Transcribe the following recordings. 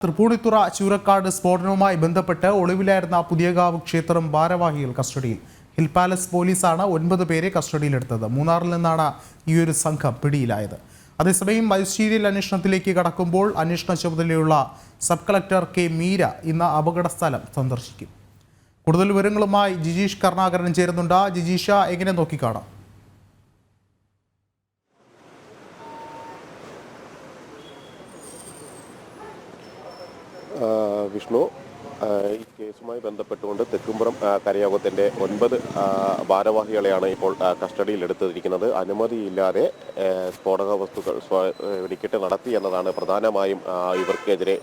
തൃപ്പൂണിത്തുറ ചൂരക്കാട് സ്ഫോടനവുമായി ബന്ധപ്പെട്ട് ഒളിവിലായിരുന്ന പുതിയകാവ് ക്ഷേത്രം ഭാരവാഹികൾ കസ്റ്റഡിയിൽ. ഹിൽ പാലസ് പോലീസാണ് 9 പേരെ കസ്റ്റഡിയിലെടുത്തത്. മൂന്നാറിൽ നിന്നാണ് ഈയൊരു സംഘം പിടിയിലായത്. അതേസമയം മജിസ്റ്റീരിയൽ അന്വേഷണത്തിലേക്ക് കടക്കുമ്പോൾ അന്വേഷണ ചുമതലയുള്ള സബ് കളക്ടർ കെ മീര ഇന്ന് അപകടസ്ഥലം സന്ദർശിക്കും. കൂടുതൽ വിവരങ്ങളുമായി ജിജീഷ് കരുണാകരൻ ചേരുന്നുണ്ട്. ജിജീഷ, എങ്ങനെ നോക്കിക്കാണാം? വിഷ്ണു, ഈ കേസുമായി ബന്ധപ്പെട്ടുകൊണ്ട് തെക്കുംപുറം കരയോഗത്തിൻ്റെ 9 ഭാരവാഹികളെയാണ് ഇപ്പോൾ കസ്റ്റഡിയിൽ എടുത്തിരിക്കുന്നത്. അനുമതിയില്ലാതെ സ്ഫോടക വസ്തുക്കൾ വെടിക്കെട്ട് നടത്തി എന്നതാണ് പ്രധാനമായും ഇവർക്കെതിരെ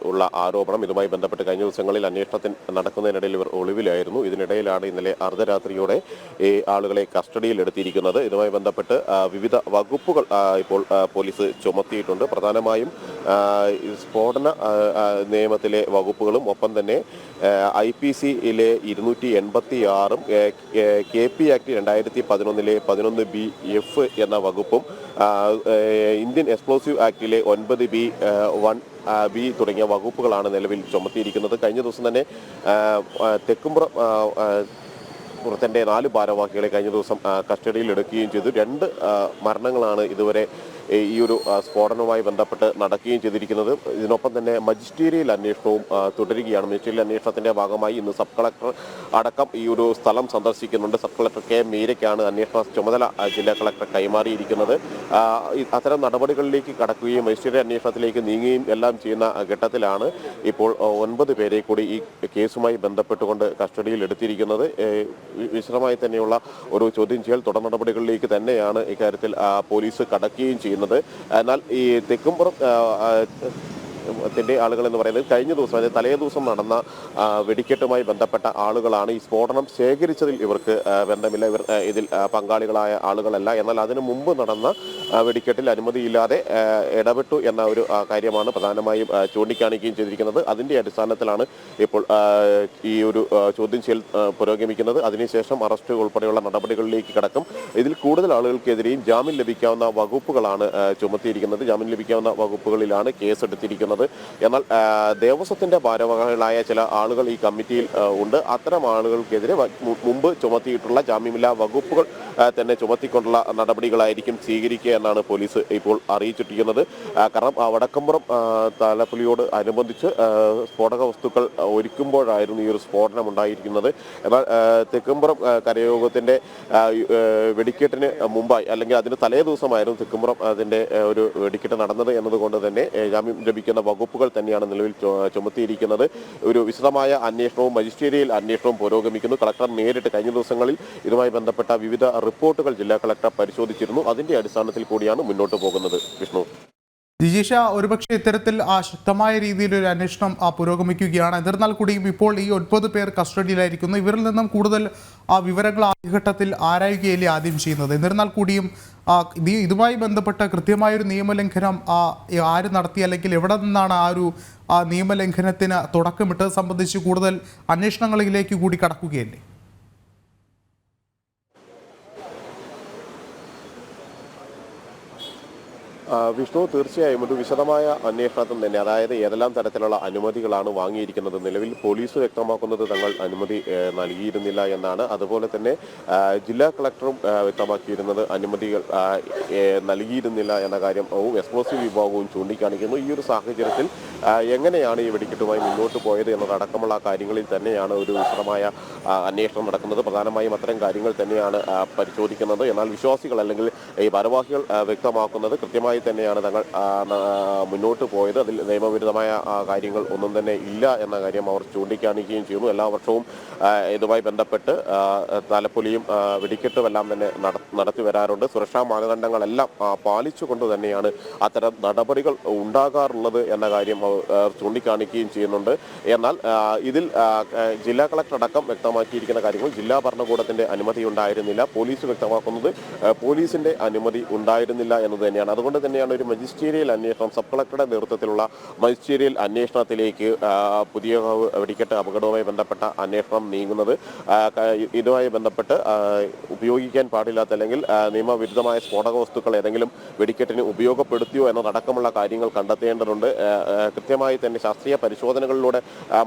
ഉള്ള ആരോപണം. ഇതുമായി ബന്ധപ്പെട്ട് കഴിഞ്ഞ ദിവസങ്ങളിൽ അന്വേഷണത്തിന് നടക്കുന്നതിനിടയിൽ ഇവർ ഒളിവിലായിരുന്നു. ഇതിനിടയിലാണ് ഇന്നലെ അർദ്ധരാത്രിയോടെ ഈ ആളുകളെ കസ്റ്റഡിയിൽ എടുത്തിരിക്കുന്നത്. ഇതുമായി ബന്ധപ്പെട്ട് വിവിധ വകുപ്പുകൾ ഇപ്പോൾ പോലീസ് ചുമത്തിയിട്ടുണ്ട്. പ്രധാനമായും സ്ഫോടന നിയമത്തിലെ വകുപ്പുകളും ഒപ്പം തന്നെ IPC-യിലെ 286-ഉം KP ആക്ട് 2011-ലെ 11B(F) എന്ന വകുപ്പും ഇന്ത്യൻ എക്സ്പ്ലോസീവ് ആക്ടിലെ 9B(1)B തുടങ്ങിയ വകുപ്പുകളാണ് നിലവിൽ ചുമത്തിയിരിക്കുന്നത്. കഴിഞ്ഞ ദിവസം തന്നെ തെക്കുംപുറം പുറത്തിൻ്റെ 4 ഭാരവാഹികളെ കഴിഞ്ഞ ദിവസം കസ്റ്റഡിയിൽ എടുക്കുകയും ചെയ്തു. 2 മരണങ്ങളാണ് ഇതുവരെ ഈ ഒരു സ്ഫോടനവുമായി ബന്ധപ്പെട്ട് നടക്കുകയും ചെയ്തിരിക്കുന്നത്. ഇതിനൊപ്പം തന്നെ മജിസ്റ്റീരിയൽ അന്വേഷണവും തുടരുകയാണ്. മജിസ്റ്റീരിയൽ അന്വേഷണത്തിൻ്റെ ഭാഗമായി ഇന്ന് സബ് കളക്ടർ അടക്കം ഈ ഒരു സ്ഥലം സന്ദർശിക്കുന്നുണ്ട്. സബ് കളക്ടർ കെ മീരയ്ക്കാണ് അന്വേഷണ ചുമതല ജില്ലാ കളക്ടർ കൈമാറിയിരിക്കുന്നത്. അത്തരം നടപടികളിലേക്ക് കടക്കുകയും മജിസ്റ്റീരിയൽ അന്വേഷണത്തിലേക്ക് നീങ്ങുകയും എല്ലാം ചെയ്യുന്ന ഘട്ടത്തിലാണ് ഇപ്പോൾ 9 പേരെ കൂടി ഈ കേസുമായി ബന്ധപ്പെട്ടുകൊണ്ട് കസ്റ്റഡിയിൽ എടുത്തിരിക്കുന്നത്. വിശദമായി തന്നെയുള്ള ഒരു ചോദ്യം ചെയ്യൽ തുടർ നടപടികളിലേക്ക് തന്നെയാണ് ഇക്കാര്യത്തിൽ പോലീസ് കടക്കുകയും ചെയ്യുന്നത്. എന്നാൽ ഈ തെക്കുംപുറം ആളുകൾ എന്ന് പറയുന്നത് കഴിഞ്ഞ ദിവസം, അതായത് തലേ ദിവസം നടന്ന വെടിക്കെട്ടുമായി ബന്ധപ്പെട്ട ആളുകളാണ്. ഈ സ്ഫോടനം ശേഖരിച്ചതിൽ ഇവർക്ക് ബന്ധമില്ല, ഇവർ ഇതിൽ പങ്കാളികളായ ആളുകളല്ല. എന്നാൽ അതിനു മുമ്പ് നടന്ന വെടിക്കെട്ടിൽ അനുമതിയില്ലാതെ ഇടപെട്ടു എന്ന ഒരു കാര്യമാണ് പ്രധാനമായും ചൂണ്ടിക്കാണിക്കുകയും ചെയ്തിരിക്കുന്നത്. അതിൻ്റെ അടിസ്ഥാനത്തിലാണ് ഇപ്പോൾ ഈ ഒരു ചോദ്യം ചെയ്യൽ പുരോഗമിക്കുന്നത്. അതിനുശേഷം അറസ്റ്റ് ഉൾപ്പെടെയുള്ള നടപടികളിലേക്ക് കടക്കും. ഇതിൽ കൂടുതൽ ആളുകൾക്കെതിരെയും ജാമ്യം ലഭിക്കാവുന്ന വകുപ്പുകളാണ് ചുമത്തിയിരിക്കുന്നത്. ജാമ്യം ലഭിക്കാവുന്ന വകുപ്പുകളിലാണ് കേസെടുത്തിരിക്കുന്നത്. എന്നാൽ ദേവസ്വത്തിന്റെ ഭാരവാഹികളായ ചില ആളുകൾ ഈ കമ്മിറ്റിയിൽ ഉണ്ട്. അത്തരം ആളുകൾക്കെതിരെ മുമ്പ് ചുമത്തിയിട്ടുള്ള ജാമ്യമില്ലാ വകുപ്പുകൾ തന്നെ ചുമത്തിക്കൊണ്ടുള്ള നടപടികളായിരിക്കും സ്വീകരിക്കുക എന്നാണ് പോലീസ് ഇപ്പോൾ അറിയിച്ചിരിക്കുന്നത്. കാരണം വടക്കമ്പുറം തലപ്പുലിയോട് അനുബന്ധിച്ച് സ്ഫോടക വസ്തുക്കൾ ഒരുക്കുമ്പോഴായിരുന്നു ഈ ഒരു സ്ഫോടനം ഉണ്ടായിരിക്കുന്നത്. എന്നാൽ തെക്കുംപുറം കരയോഗത്തിന്റെ വെടിക്കെട്ടിന് മുമ്പായി, അല്ലെങ്കിൽ അതിന് തലേ ദിവസമായിരുന്നു തെക്കുംപുറം അതിന്റെ ഒരു വെടിക്കെട്ട് നടന്നത് എന്നതുകൊണ്ട് തന്നെ ജാമ്യം ലഭിക്കുന്ന വകുപ്പുകൾ തന്നെയാണ് നിലവിൽ ചുമത്തിയിരിക്കുന്നത്. ഒരു വിശദമായ അന്വേഷണവും മജിസ്റ്റീരിയൽ അന്വേഷണവും പുരോഗമിക്കുന്നു. കളക്ടർ നേരിട്ട് കഴിഞ്ഞ ദിവസങ്ങളിൽ ഇതുമായി ബന്ധപ്പെട്ട വിവിധ റിപ്പോർട്ടുകൾ ജില്ലാ കളക്ടർ പരിശോധിച്ചിരുന്നു. അതിന്റെ അടിസ്ഥാനത്തിൽ കൂടിയാണ് മുന്നോട്ട് പോകുന്നത്. വിഷ്ണു, ജിജീഷ, ഒരുപക്ഷെ ഇത്തരത്തിൽ ശക്തമായ രീതിയിലൊരു അന്വേഷണം പുരോഗമിക്കുകയാണ്. എന്നിരുന്നാൽ കൂടിയും ഇപ്പോൾ ഈ 9 പേർ കസ്റ്റഡിയിലായിരിക്കുന്നു. ഇവരിൽ നിന്നും കൂടുതൽ വിവരങ്ങൾ ആദ്യഘട്ടത്തിൽ ആരായുകയല്ലേ ആദ്യം ചെയ്യുന്നത്. എന്നിരുന്നാൽ കൂടിയും ഇതുമായി ബന്ധപ്പെട്ട കൃത്യമായൊരു നിയമലംഘനം ആര് നടത്തി, അല്ലെങ്കിൽ എവിടെ നിന്നാണ് ആ ഒരു നിയമലംഘനത്തിന് തുടക്കമിട്ടത് സംബന്ധിച്ച് കൂടുതൽ അന്വേഷണങ്ങളിലേക്ക് കൂടി കടക്കുകയല്ലേ? വിഷ്ണു, തീർച്ചയായും ഒരു വിശദമായ അന്വേഷണത്തിൽ തന്നെ, അതായത് ഏതെല്ലാം തരത്തിലുള്ള അനുമതികളാണ് വാങ്ങിയിരിക്കുന്നത്. നിലവിൽ പോലീസ് വ്യക്തമാക്കുന്നത് തങ്ങൾ അനുമതി നൽകിയിരുന്നില്ല എന്നാണ്. അതുപോലെ തന്നെ ജില്ലാ കളക്ടറും വ്യക്തമാക്കിയിരുന്നത് അനുമതികൾ നൽകിയിരുന്നില്ല എന്ന കാര്യം എക്സ്പ്ലോസീവ് വിഭാഗവും ചൂണ്ടിക്കാണിക്കുന്നു. ഈ ഒരു സാഹചര്യത്തിൽ എങ്ങനെയാണ് ഈ വെടിക്കെട്ടുമായി മുന്നോട്ട് പോയത് എന്നതടക്കമുള്ള കാര്യങ്ങളിൽ തന്നെയാണ് ഒരു വിശദമായ അന്വേഷണം നടക്കുന്നത്. പ്രധാനമായും അത്തരം കാര്യങ്ങൾ തന്നെയാണ് പരിശോധിക്കുന്നത്. എന്നാൽ വിശ്വാസികൾ, അല്ലെങ്കിൽ ഈ ഭാരവാഹികൾ വ്യക്തമാക്കുന്നത് കൃത്യമായി തന്നെയാണ് തങ്ങൾ മുന്നോട്ട് പോയത്. അതിൽ നിയമവിരുദ്ധമായ കാര്യങ്ങൾ ഒന്നും തന്നെ ഇല്ല എന്ന കാര്യം അവർ ചൂണ്ടിക്കാണിക്കുകയും ചെയ്യുന്നു. എല്ലാ വർഷവും ഇതുമായി ബന്ധപ്പെട്ട് തലപ്പൊലിയും വെടിക്കെട്ടും എല്ലാം തന്നെ നടത്തി വരാറുണ്ട്. സുരക്ഷാ മാനദണ്ഡങ്ങളെല്ലാം പാലിച്ചുകൊണ്ട് തന്നെയാണ് അത്തരം നടപടികൾ ഉണ്ടാകാറുള്ളത് എന്ന കാര്യം ചൂണ്ടിക്കാണിക്കുകയും ചെയ്യുന്നുണ്ട്. എന്നാൽ ഇതിൽ ജില്ലാ കളക്ടർ അടക്കം വ്യക്തമാക്കിയിരിക്കുന്ന കാര്യങ്ങൾ ജില്ലാ ഭരണകൂടത്തിന്റെ അനുമതി ഉണ്ടായിരുന്നില്ല. പോലീസ് വ്യക്തമാക്കുന്നത് പോലീസിന്റെ അനുമതി ഉണ്ടായിരുന്നില്ല എന്നത് തന്നെയാണ്. അതുകൊണ്ട് തന്നെ തന്നെയാണ് ഒരു മജിസ്റ്റീരിയൽ അന്വേഷണം, സബ് കളക്ടറുടെ നേതൃത്വത്തിലുള്ള മജിസ്റ്റീരിയൽ അന്വേഷണത്തിലേക്ക് പുതിയ വെടിക്കെട്ട് അപകടവുമായി ബന്ധപ്പെട്ട അന്വേഷണം നീങ്ങുന്നത്. ഇതുമായി ബന്ധപ്പെട്ട് ഉപയോഗിക്കാൻ പാടില്ലാത്ത അല്ലെങ്കിൽ നിയമവിരുദ്ധമായ സ്ഫോടക വസ്തുക്കൾ ഏതെങ്കിലും വെടിക്കെട്ടിന് ഉപയോഗപ്പെടുത്തിയോ എന്നതടക്കമുള്ള കാര്യങ്ങൾ കണ്ടെത്തേണ്ടതുണ്ട്. കൃത്യമായി തന്നെ ശാസ്ത്രീയ പരിശോധനകളിലൂടെ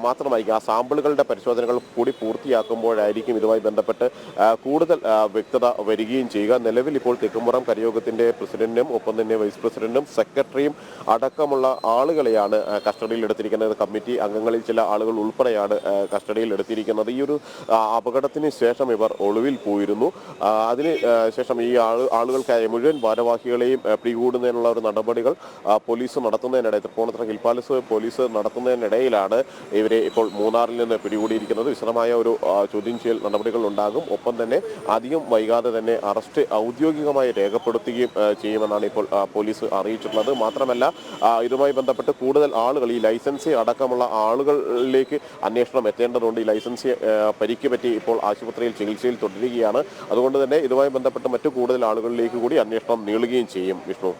മാത്രമായിരിക്കും, ആ സാമ്പിളുകളുടെ പരിശോധനകൾ കൂടി പൂർത്തിയാക്കുമ്പോഴായിരിക്കും ഇതുമായി ബന്ധപ്പെട്ട് കൂടുതൽ വ്യക്തത വരികയും ചെയ്യുക. നിലവിൽ ഇപ്പോൾ തെക്കുംപുറം കരയോഗത്തിന്റെ പ്രസിഡന്റും ഒപ്പം തന്നെ വൈസ് പ്രസിഡന്റും സെക്രട്ടറിയും അടക്കമുള്ള ആളുകളെയാണ് കസ്റ്റഡിയിൽ എടുത്തിരിക്കുന്നത്. കമ്മിറ്റി അംഗങ്ങളിൽ ചില ആളുകൾ ഉൾപ്പെടെയാണ് കസ്റ്റഡിയിൽ എടുത്തിരിക്കുന്നത്. ഈ ഒരു അപകടത്തിന് ശേഷം ഇവർ ഒളിവിൽ പോയിരുന്നു. അതിന് ശേഷം ഈ ആളുകൾക്കായി മുഴുവൻ ഭാരവാഹികളെയും പിടികൂടുന്നതിനുള്ള ഒരു നടപടികൾ പോലീസ് നടത്തുന്നതിനിടെ, തൃപ്പൂണിത്തുറ ഹിൽ പാലസ് പോലീസ് നടത്തുന്നതിനിടയിലാണ് ഇവരെ ഇപ്പോൾ മൂന്നാറിൽ നിന്ന് പിടികൂടിയിരിക്കുന്നത്. വിശദമായ ഒരു ചോദ്യം ചെയ്യൽ നടപടികൾ ഉണ്ടാകും. ഒപ്പം തന്നെ അധികം വൈകാതെ തന്നെ അറസ്റ്റ് ഔദ്യോഗികമായി രേഖപ്പെടുത്തുകയും ചെയ്യുമെന്നാണ് ഇപ്പോൾ പോലീസ് അറിയിച്ചിട്ടുള്ളത്. മാത്രമല്ല ഇതുമായി ബന്ധപ്പെട്ട് കൂടുതൽ ആളുകൾ, ഈ ലൈസൻസി അടക്കമുള്ള ആളുകളിലേക്ക് അന്വേഷണം എത്തേണ്ടതുണ്ട്. ഈ ലൈസൻസി പരിക്ക് പറ്റി ഇപ്പോൾ ആശുപത്രിയിൽ ചികിത്സയിൽ തുടരുകയാണ്. അതുകൊണ്ട് തന്നെ ഇതുമായി ബന്ധപ്പെട്ട് മറ്റു കൂടുതൽ ആളുകളിലേക്ക് കൂടി അന്വേഷണം നീളുകയും ചെയ്യും. വിഷ്ണു.